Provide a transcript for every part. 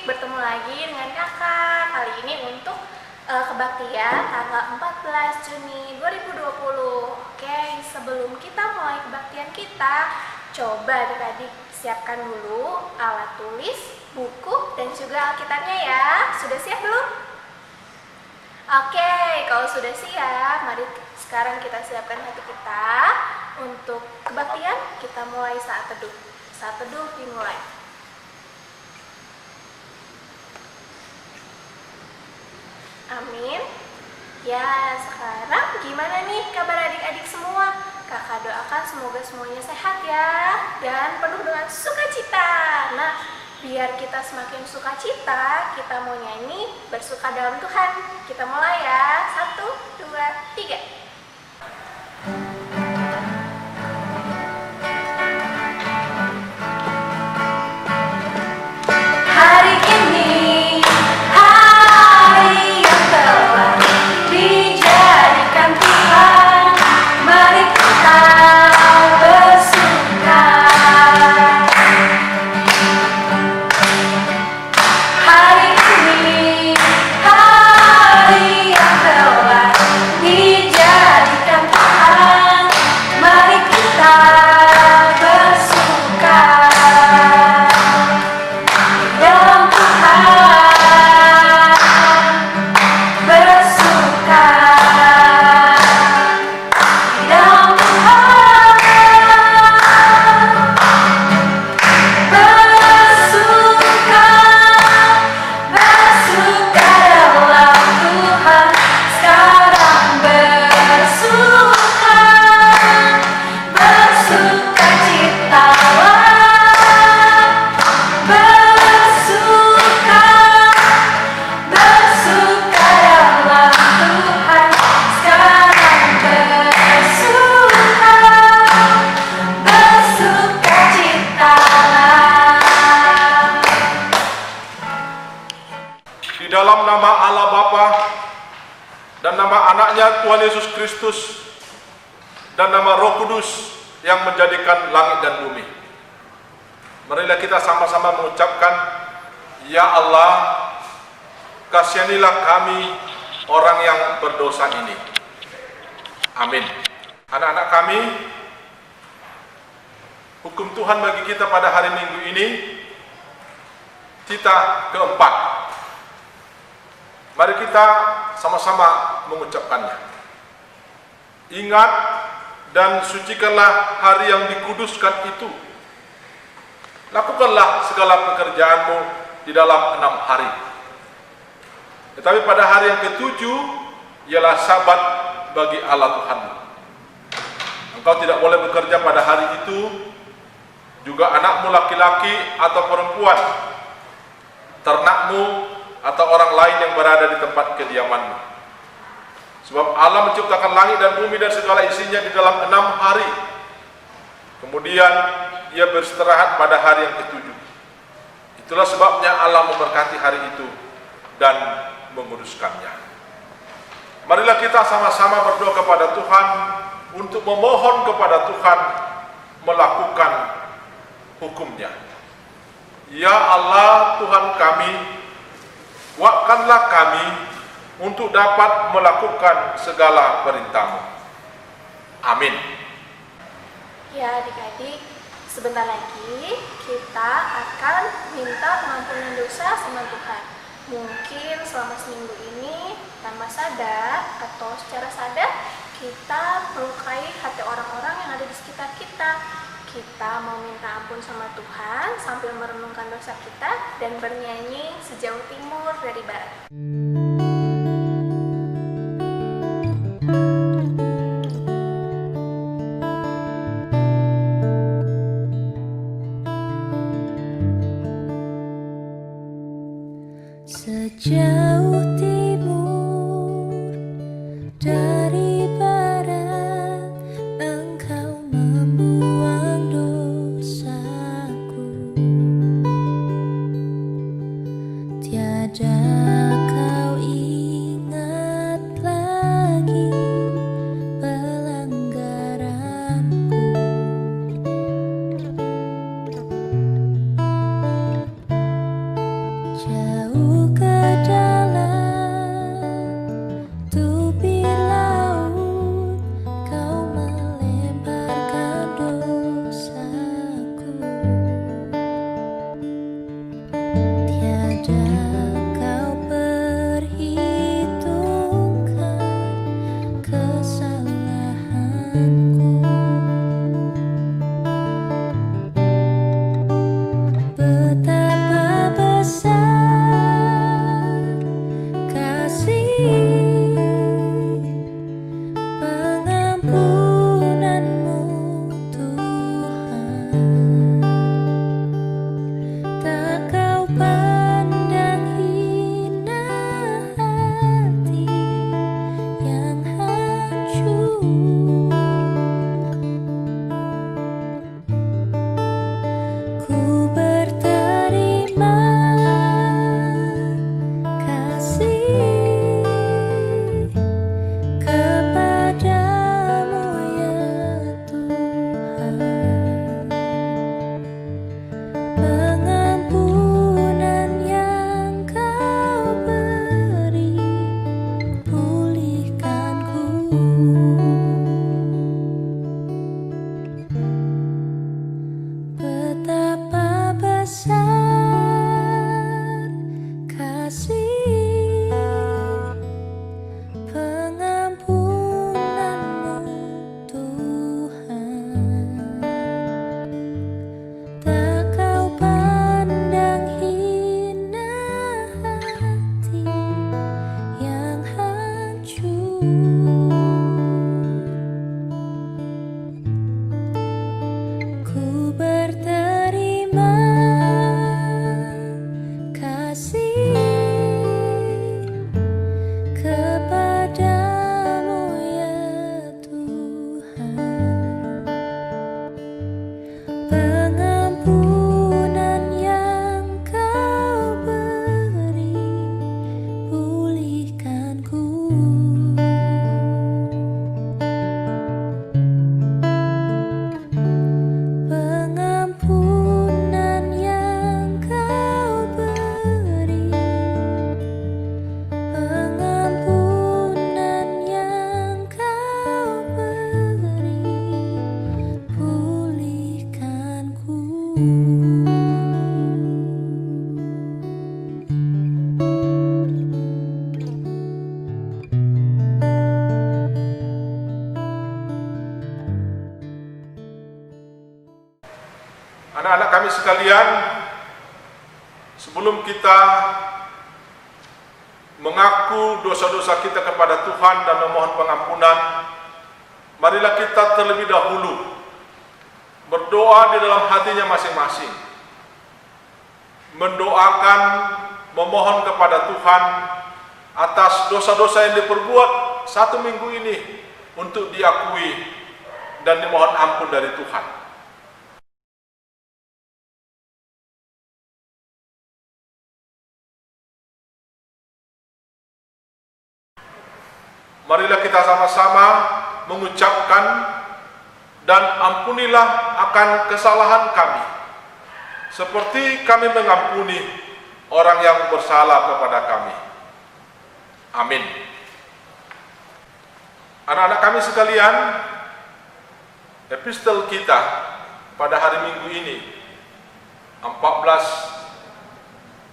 bertemu lagi dengan kakak. Kali ini untuk kebaktian tanggal 14 Juni 2020. Oke, sebelum kita mulai kebaktian kita, coba adik-adik siapkan dulu alat tulis, buku, dan juga alkitabnya ya. Sudah siap belum? Oke, kalau sudah siap, mari sekarang kita siapkan hati kita untuk kebaktian. Kita mulai saat teduh. Saat teduh dimulai. Amin. Ya, sekarang gimana nih kabar adik-adik semua? Kakak doakan semoga semuanya sehat ya, dan penuh dengan sukacita. Nah, biar kita semakin sukacita, kita mau nyanyi bersuka dalam Tuhan. Kita mulai ya. 1, 2, 3. Dalam nama Allah Bapa dan nama anaknya Tuhan Yesus Kristus dan nama Roh Kudus yang menjadikan langit dan bumi, marilah kita sama-sama mengucapkan, Ya Allah, kasihanilah kami orang yang berdosa ini. Amin. Anak-anak kami, hukum Tuhan bagi kita pada hari Minggu ini kita keempat. Mari kita sama-sama mengucapkannya. Ingat dan sucikanlah hari yang dikuduskan itu. Lakukanlah segala pekerjaanmu di dalam 6 hari. Tetapi pada hari yang ke-7 ialah Sabat bagi Allah Tuhanmu. Engkau tidak boleh bekerja pada hari itu, juga anakmu laki-laki atau perempuan, ternakmu atau orang lain yang berada di tempat kediamanmu. Sebab Allah menciptakan langit dan bumi dan segala isinya di dalam 6 hari. Kemudian ia beristirahat pada hari yang ke-7. Itulah sebabnya Allah memberkati hari itu dan menguduskannya. Marilah kita sama-sama berdoa kepada Tuhan untuk memohon kepada Tuhan melakukan hukum-Nya. Ya Allah Tuhan kami, kuatkanlah kami untuk dapat melakukan segala perintah-Mu. Amin. Ya adik-adik, sebentar lagi kita akan minta pengampunan dosa sama Tuhan. Mungkin selama seminggu ini tanpa sadar atau secara sadar kita melukai hati orang-orang yang ada di sekitar kita. Kita mau minta ampun sama Tuhan sambil merenungkan dosa kita dan bernyanyi sejauh timur dari barat. Sejauh timur dari barat, Engkau membuang dosaku. Tiada kau ingat lagi pelanggaranku. sekalian, sebelum kita mengaku dosa-dosa kita kepada Tuhan dan memohon pengampunan, marilah kita terlebih dahulu berdoa di dalam hatinya masing-masing, mendoakan, memohon kepada Tuhan atas dosa-dosa yang diperbuat satu minggu ini untuk diakui dan dimohon ampun dari Tuhan. Marilah kita sama-sama mengucapkan, dan ampunilah akan kesalahan kami, seperti kami mengampuni orang yang bersalah kepada kami. Amin. Anak-anak kami sekalian, epistel kita pada hari Minggu ini, 14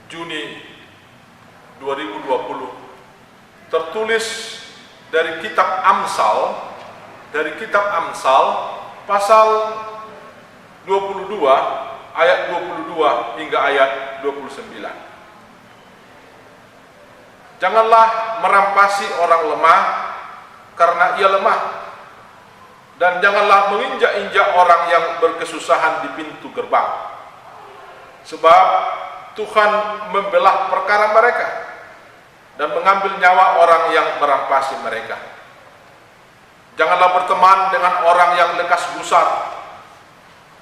Juni 2020, tertulis dari kitab Amsal, pasal 22 ayat 22 hingga ayat 29. Janganlah merampasi orang lemah karena ia lemah, dan janganlah menginjak-injak orang yang berkesusahan di pintu gerbang, sebab Tuhan membelah perkara mereka dan mengambil nyawa orang yang merampasi mereka. Janganlah berteman dengan orang yang lekas gusar.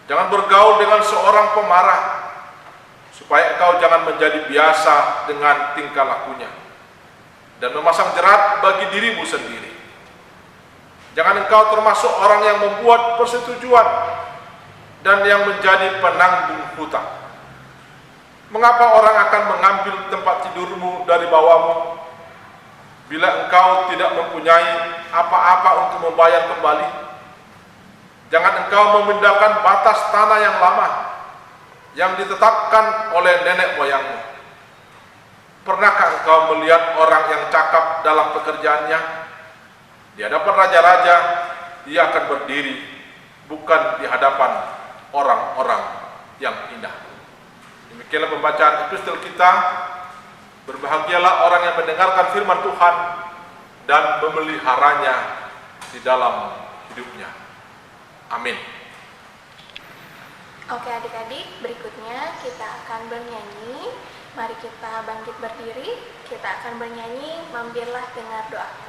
Jangan bergaul dengan seorang pemarah, supaya engkau jangan menjadi biasa dengan tingkah lakunya dan memasang jerat bagi dirimu sendiri. Jangan engkau termasuk orang yang membuat persetujuan dan yang menjadi penanggung hutang. Mengapa orang akan mengambil tempat tidurmu dari bawahmu, bila engkau tidak mempunyai apa-apa untuk membayar kembali? Jangan engkau memindahkan batas tanah yang lama, yang ditetapkan oleh nenek moyangmu. Pernahkah engkau melihat orang yang cakap dalam pekerjaannya? Di hadapan raja-raja ia akan berdiri, bukan di hadapan orang-orang yang indah. Demikianlah pembacaan epistel kita. Berbahagialah orang yang mendengarkan firman Tuhan dan memeliharanya di dalam hidupnya. Amin. Oke adik-adik, berikutnya kita akan bernyanyi. Mari kita bangkit berdiri. Kita akan bernyanyi Mampirlah Dengar Doaku.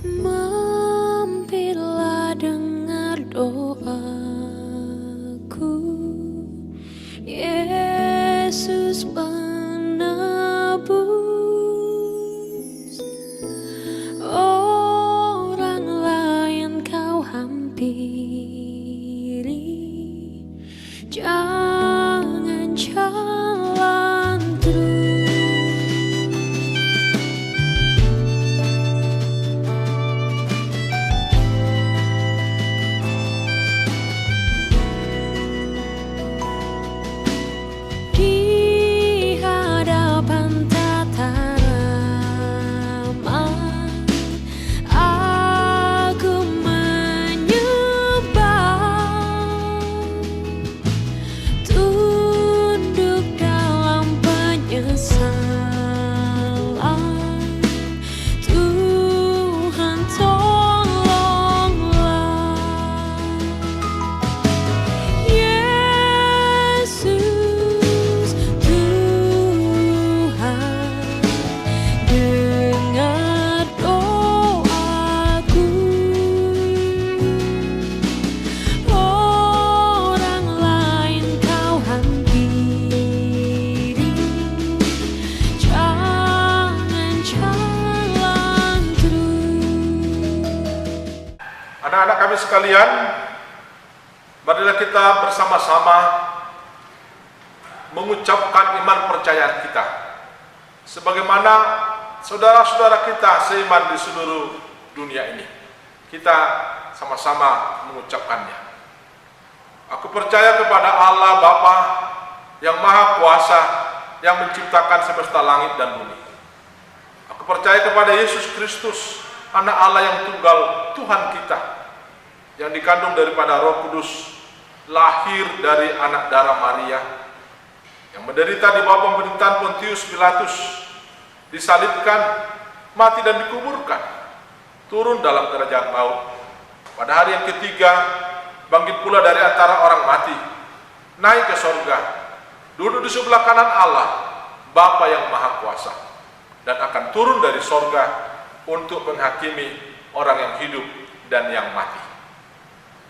My Anak-anak kami sekalian, marilah kita bersama-sama mengucapkan iman percaya kita sebagaimana saudara-saudara kita seiman di seluruh dunia ini. Kita sama-sama mengucapkannya. Aku percaya kepada Allah Bapa yang Maha Kuasa, yang menciptakan semesta langit dan bumi. Aku percaya kepada Yesus Kristus, Anak Allah yang tunggal, Tuhan kita, yang dikandung daripada Roh Kudus, lahir dari anak darah Maria, yang menderita di bawah pemerintahan Pontius Pilatus, disalibkan, mati dan dikuburkan, turun dalam kerajaan maut. Pada hari yang ketiga, bangkit pula dari antara orang mati, naik ke sorga, duduk di sebelah kanan Allah, Bapa yang Maha Kuasa, dan akan turun dari sorga untuk menghakimi orang yang hidup dan yang mati.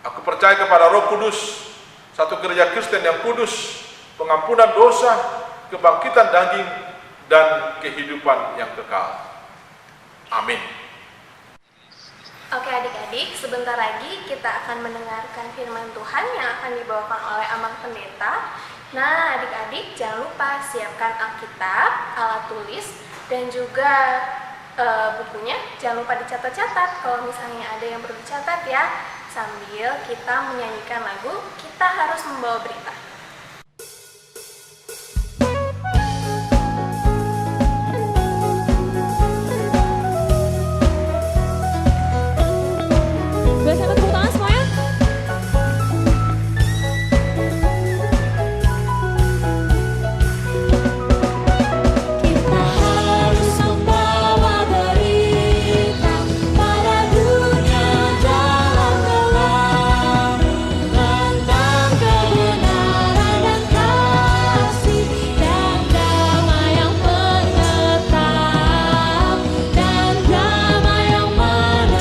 Aku percaya kepada Roh Kudus, satu gereja Kristen yang kudus, pengampunan dosa, kebangkitan daging, dan kehidupan yang kekal. Amin. Oke adik-adik, sebentar lagi kita akan mendengarkan firman Tuhan yang akan dibawakan oleh Amang Pendeta. Nah adik-adik, jangan lupa siapkan Alkitab, alat tulis, dan juga bukunya. Jangan lupa dicatat-catat kalau misalnya ada yang perlu dicatat ya. Sambil kita menyanyikan lagu Kita Harus Membawa Berita. Bersama tepuk tangan semuanya. Kita harus membawa berita pada dunia dalam gelap tentang kebenaran dan kasih dan damai yang menetap dan damai yang menetap.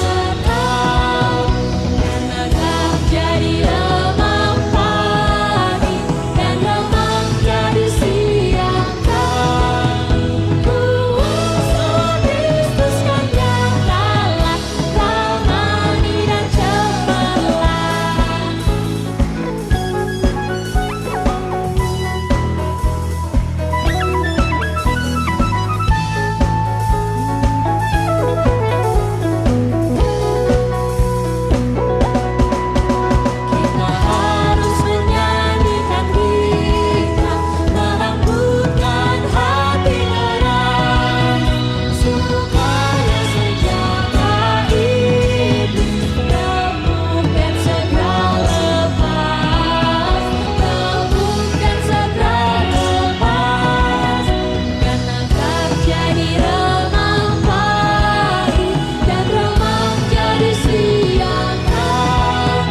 Karena jadi remang pagi dan remang jadi siang kan. Kuasa Kristus kan nyatalah, ramai dan cemerlang. Kita harus menyanyikan berita, melembutkan hati orang, supaya senjata iblis remukkan segera lepas, remukkan segera lepas. Karena terjadi remang pagi dan remang jadi siang kan.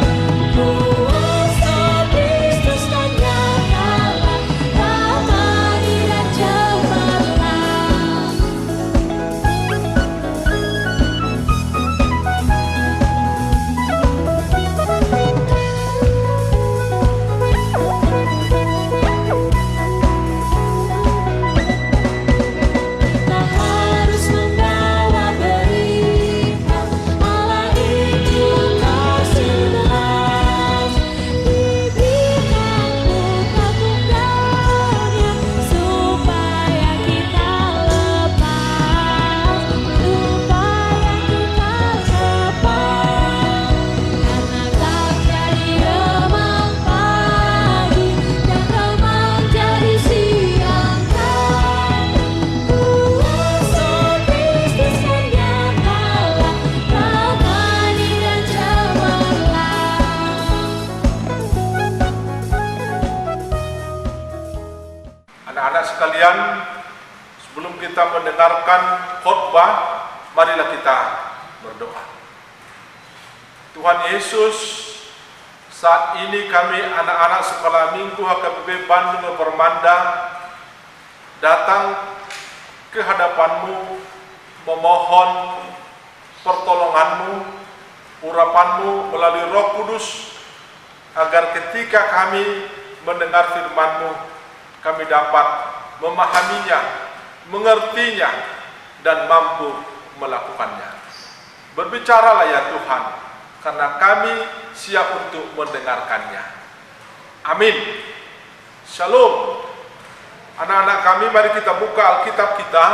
Kuasa Kristus kan nyatalah, ramai dan cemerlang. Kita harus membawa berita, Allah itu kasih belas, diberikan buka-bukanya, supaya kita lepas, supaya kita lepas. Karena terjadi remang pagi dan remang jadi siang kan. Kuasa Kristus kan nyatalah, ramai dan cemerlang. Anak-anak sekalian, sebelum kita mendengarkan khotbah, marilah kita berdoa. Tuhan Yesus, saat ini kami anak-anak sekolah minggu HKBP Bandung Permanda datang ke hadapan-Mu, memohon pertolongan-Mu, urapan-Mu melalui Roh Kudus, agar ketika kami mendengar firman-Mu, kami dapat memahaminya, mengertinya, dan mampu melakukannya. Berbicaralah ya Tuhan, karena kami siap untuk mendengarkannya. Amin. Shalom. Anak-anak kami, mari kita buka Alkitab kita.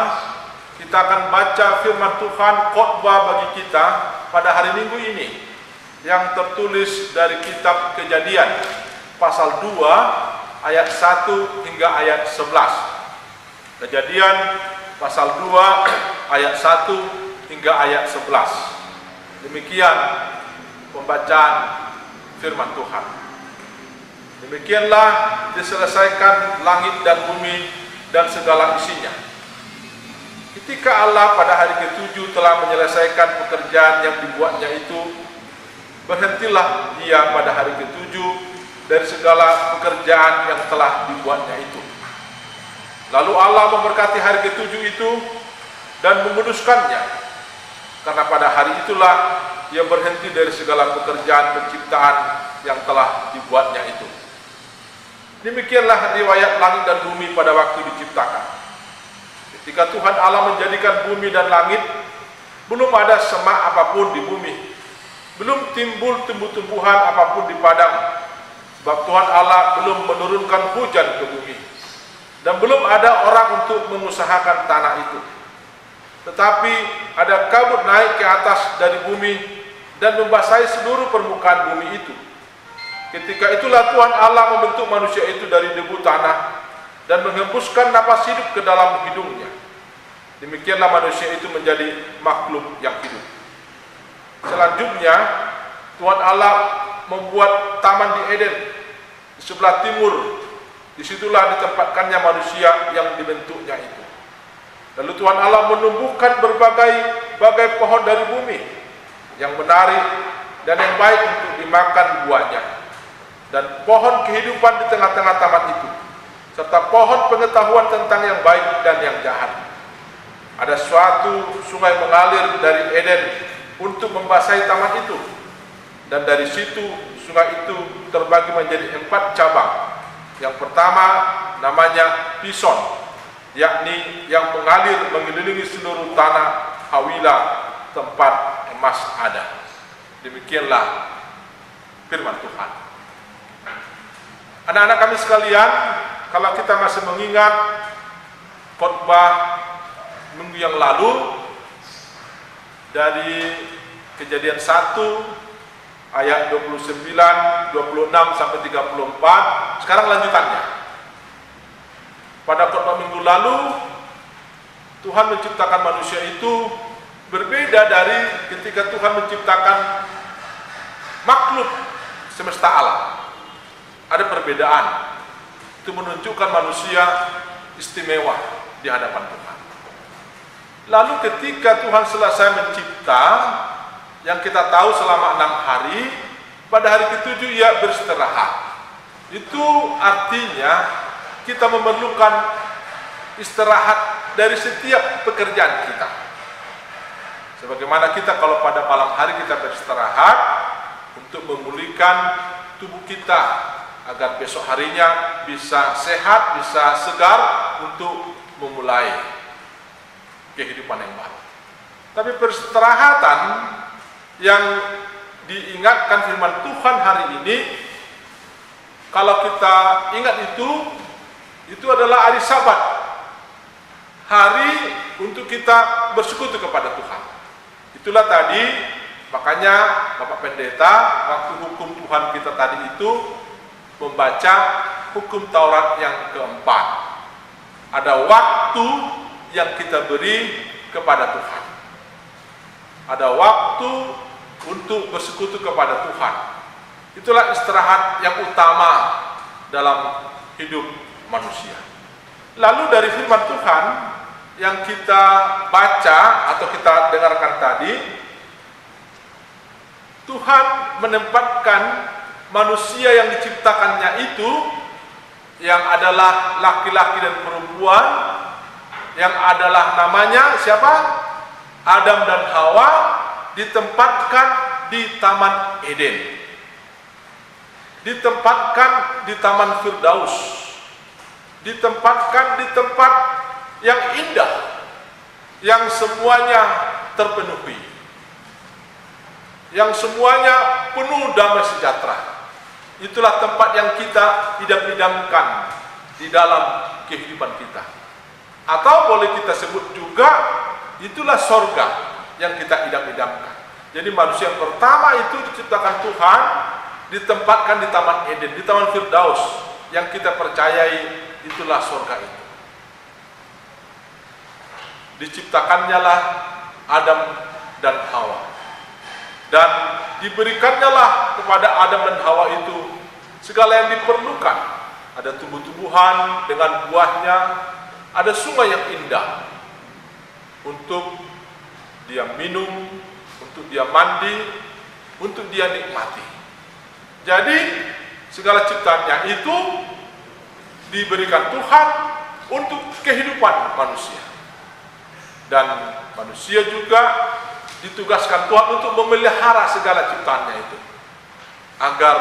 Kita akan baca firman Tuhan, khotbah bagi kita pada hari Minggu ini, yang tertulis dari kitab Kejadian pasal 2 ayat 1 hingga ayat 11. Kejadian pasal 2 ayat 1 hingga ayat 11. Demikian pembacaan firman Tuhan. Demikianlah diselesaikan langit dan bumi dan segala isinya. Ketika Allah pada hari ke-7 telah menyelesaikan pekerjaan yang dibuatnya itu, berhentilah Dia pada hari ke-7 dari segala pekerjaan yang telah dibuatnya itu. Lalu Allah memberkati hari ke-7 itu dan menguduskannya, karena pada hari itulah Ia berhenti dari segala pekerjaan penciptaan yang telah dibuatnya itu. Demikianlah riwayat langit dan bumi pada waktu diciptakan. Ketika Tuhan Allah menjadikan bumi dan langit, belum ada semak apapun di bumi, belum timbul tumbuh-tumbuhan apapun di padang, sebab Tuhan Allah belum menurunkan hujan ke bumi, dan belum ada orang untuk mengusahakan tanah itu. Tetapi ada kabut naik ke atas dari bumi dan membasahi seluruh permukaan bumi itu. Ketika itulah Tuhan Allah membentuk manusia itu dari debu tanah dan menghembuskan napas hidup ke dalam hidungnya. Demikianlah manusia itu menjadi makhluk yang hidup. Selanjutnya, Tuhan Allah membuat taman di Eden di sebelah timur. Disitulah ditempatkannya manusia yang dibentuknya itu. Lalu Tuhan Allah menumbuhkan berbagai pohon dari bumi yang menarik dan yang baik untuk dimakan buahnya, dan pohon kehidupan di tengah-tengah taman itu, serta pohon pengetahuan tentang yang baik dan yang jahat. Ada suatu sungai mengalir dari Eden untuk membasahi taman itu, dan dari situ sungai itu terbagi menjadi 4 cabang. Yang pertama namanya Pison, yakni yang mengalir mengelilingi seluruh tanah Hawila, tempat emas ada. Demikianlah firman Tuhan. Anak-anak kami sekalian, kalau kita masih mengingat khotbah minggu yang lalu dari Kejadian 1 ayat 29, 26 sampai 34, sekarang lanjutannya. Pada khotbah minggu lalu, Tuhan menciptakan manusia itu berbeda dari ketika Tuhan menciptakan makhluk semesta alam. Ada perbedaan. Itu menunjukkan manusia istimewa di hadapan Tuhan. Lalu ketika Tuhan selesai mencipta, yang kita tahu selama 6 hari, pada hari ke-7 Ia beristirahat. Itu artinya kita memerlukan istirahat dari setiap pekerjaan kita. Sebagaimana kita kalau pada malam hari kita beristirahat untuk memulihkan tubuh kita agar besok harinya bisa sehat, bisa segar untuk memulai kehidupan yang baru. Tapi peristirahatan yang diingatkan firman Tuhan hari ini, kalau kita ingat itu adalah hari Sabat, hari untuk kita bersekutu kepada Tuhan. Itulah tadi, makanya Bapak Pendeta waktu hukum Tuhan kita tadi itu membaca hukum Taurat yang keempat. Ada waktu yang kita beri kepada Tuhan. Ada waktu untuk bersekutu kepada Tuhan. Itulah istirahat yang utama dalam hidup manusia. Lalu dari firman Tuhan yang kita baca atau kita dengarkan tadi, Tuhan menempatkan manusia yang diciptakannya itu, yang adalah laki-laki dan perempuan, yang adalah namanya siapa? Adam dan Hawa, ditempatkan di Taman Eden, ditempatkan di Taman Firdaus, ditempatkan di tempat yang indah, yang semuanya terpenuhi. yang semuanya penuh damai sejahtera. Itulah tempat yang kita idam-idamkan di dalam kehidupan kita. Atau boleh kita sebut juga, itulah sorga yang kita idam-idamkan. Jadi manusia yang pertama itu diciptakan Tuhan, ditempatkan di Taman Eden, di Taman Firdaus, yang kita percayai itulah sorga itu. Diciptakannya lah Adam dan Hawa, dan diberikannya lah kepada Adam dan Hawa itu segala yang diperlukan. Ada tumbuh-tumbuhan dengan buahnya, ada sungai yang indah untuk dia minum, untuk dia mandi, untuk dia nikmati. Jadi segala ciptaannya itu diberikan Tuhan untuk kehidupan manusia. Dan manusia juga ditugaskan Tuhan untuk memelihara segala ciptaannya itu, agar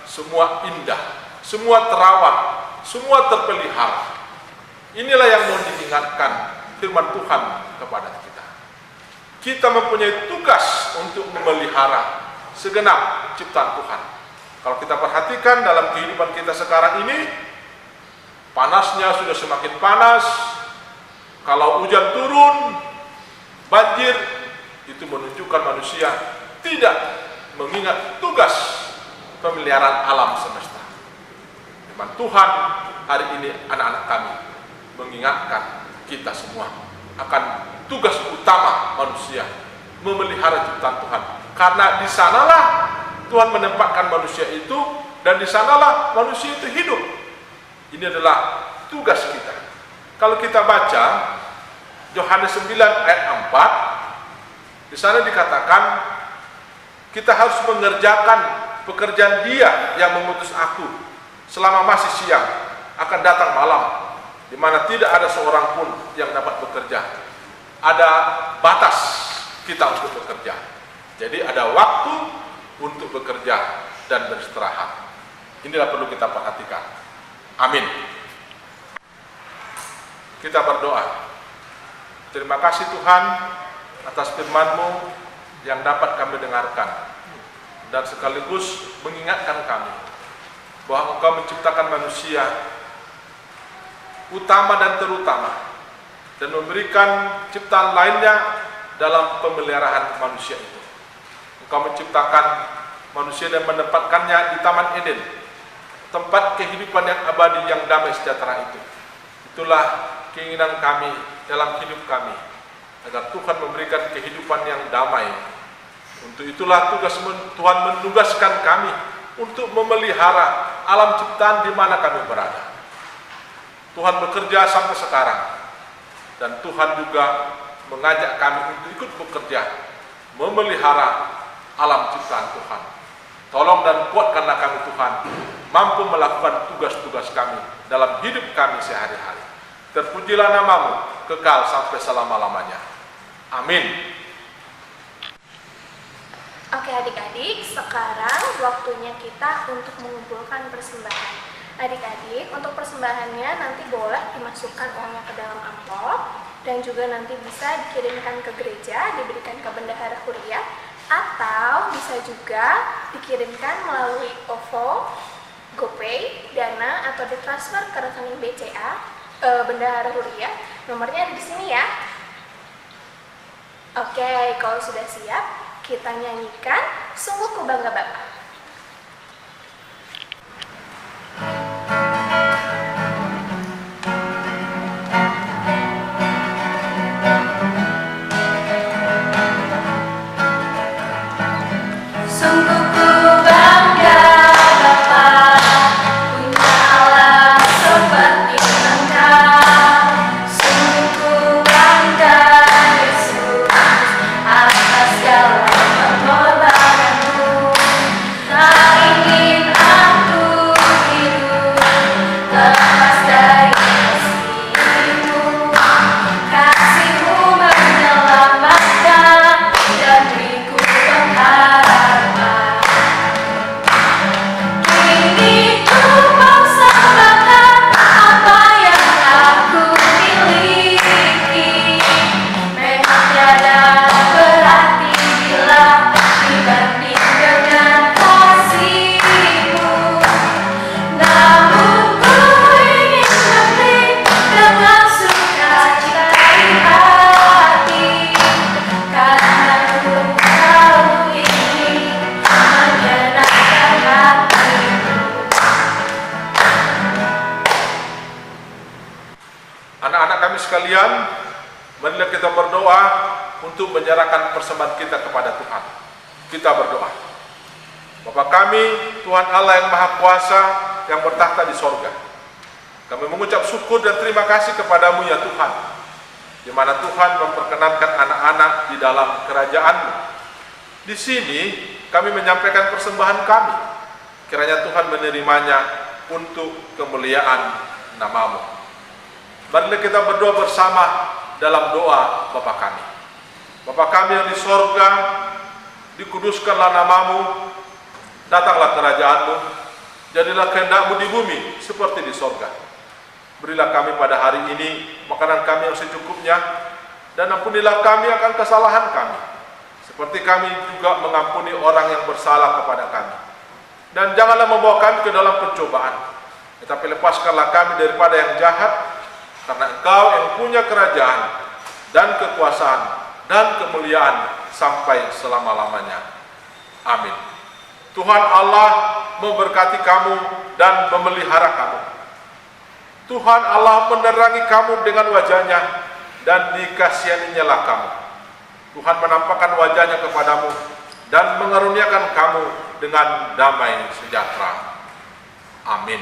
semua indah, semua terawat, semua terpelihara. Inilah yang mau diingatkan firman Tuhan kepada kita. Kita mempunyai tugas untuk memelihara segenap ciptaan Tuhan. Kalau kita perhatikan dalam kehidupan kita sekarang ini, panasnya sudah semakin panas. Kalau hujan turun, banjir, itu menunjukkan manusia tidak mengingat tugas pemeliharaan alam semesta. Firman Tuhan hari ini anak-anak kami mengingatkan kita semua akan tugas utama manusia memelihara ciptaan Tuhan. Karena di sanalah Tuhan menempatkan manusia itu, dan di sanalah manusia itu hidup. Ini adalah tugas kita. Kalau kita baca Yohanes 9 ayat 4, di sana dikatakan kita harus mengerjakan pekerjaan Dia yang mengutus aku selama masih siang, akan datang malam, di mana tidak ada seorang pun yang dapat bekerja. Ada batas kita untuk bekerja. Jadi ada waktu untuk bekerja dan beristirahat. Inilah perlu kita perhatikan. Amin. Kita berdoa. Terima kasih Tuhan atas firman-Mu yang dapat kami dengarkan, dan sekaligus mengingatkan kami bahwa Engkau menciptakan manusia utama dan terutama, dan memberikan ciptaan lainnya dalam pemeliharaan manusia itu. Engkau menciptakan manusia dan menempatkannya di Taman Eden, tempat kehidupan yang abadi yang damai sejahtera itu. Itulah keinginan kami dalam hidup kami, agar Tuhan memberikan kehidupan yang damai. Untuk itulah tugas Tuhan menugaskan kami untuk memelihara alam ciptaan di mana kami berada. Tuhan bekerja sampai sekarang, dan Tuhan juga mengajak kami untuk ikut bekerja memelihara alam ciptaan Tuhan. Tolong dan kuatkanlah kami Tuhan, mampu melakukan tugas-tugas kami dalam hidup kami sehari-hari. Terpujilah nama-Mu kekal sampai selama-lamanya. Amin. Oke adik-adik, sekarang waktunya kita untuk mengumpulkan persembahan. Adik-adik, untuk persembahannya nanti boleh dimasukkan uangnya ke dalam amplop, dan juga nanti bisa dikirimkan ke gereja, diberikan ke Bendahara Huria, atau bisa juga dikirimkan melalui OVO, GoPay, Dana, atau ditransfer ke rekening BCA Bendahara Huria. Nomornya ada di sini ya. Oke, kalau sudah siap, kita nyanyikan Sungguh Ku Bangga Bapa. Sungguh ku bangga Bapa, punya Allah seperti Engkau. Sungguh ku bangga Yesus, atas segala pengorbananmu. Tak ingin aku hidup lepas dari kasih-Mu. Kasih-Mu menyelamatkan dan beriku pengharapan. sekalian, marilah kita berdoa untuk menyerahkan persembahan kita kepada Tuhan. Kita berdoa. Bapa kami, Tuhan Allah yang Maha Kuasa, yang bertahta di sorga, kami mengucap syukur dan terima kasih kepadamu ya Tuhan, di mana Tuhan memperkenankan anak-anak di dalam kerajaan-Mu. Di sini kami menyampaikan persembahan kami, kiranya Tuhan menerimanya untuk kemuliaan nama-Mu. Marilah kita berdoa bersama dalam doa Bapa kami. Bapa kami yang di sorga, dikuduskanlah nama-Mu, datanglah kerajaan-Mu, jadilah kehendak-Mu di bumi seperti di sorga. Berilah kami pada hari ini makanan kami yang secukupnya, dan ampunilah kami akan kesalahan kami, seperti kami juga mengampuni orang yang bersalah kepada kami. Dan janganlah membawa kami ke dalam pencobaan, tetapi lepaskanlah kami daripada yang jahat, karena Engkau yang punya kerajaan dan kekuasaan dan kemuliaan sampai selama-lamanya. Amin. Tuhan Allah memberkati kamu dan memelihara kamu. Tuhan Allah menerangi kamu dengan wajah-Nya dan dikasihaninya-lah kamu. Tuhan menampakkan wajah-Nya kepadamu dan mengaruniakan kamu dengan damai sejahtera. Amin.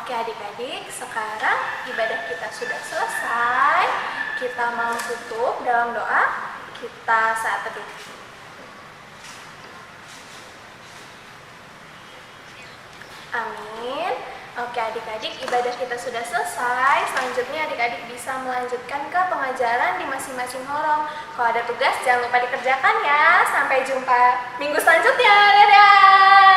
Oke adik-adik, sekarang ibadah kita sudah selesai. Kita mau tutup dalam doa. Kita saat teduh. Amin. Oke adik-adik, ibadah kita sudah selesai. Selanjutnya adik-adik bisa melanjutkan ke pengajaran di masing-masing lorong. Kalau ada tugas jangan lupa dikerjakan ya. Sampai jumpa minggu selanjutnya. Dadah.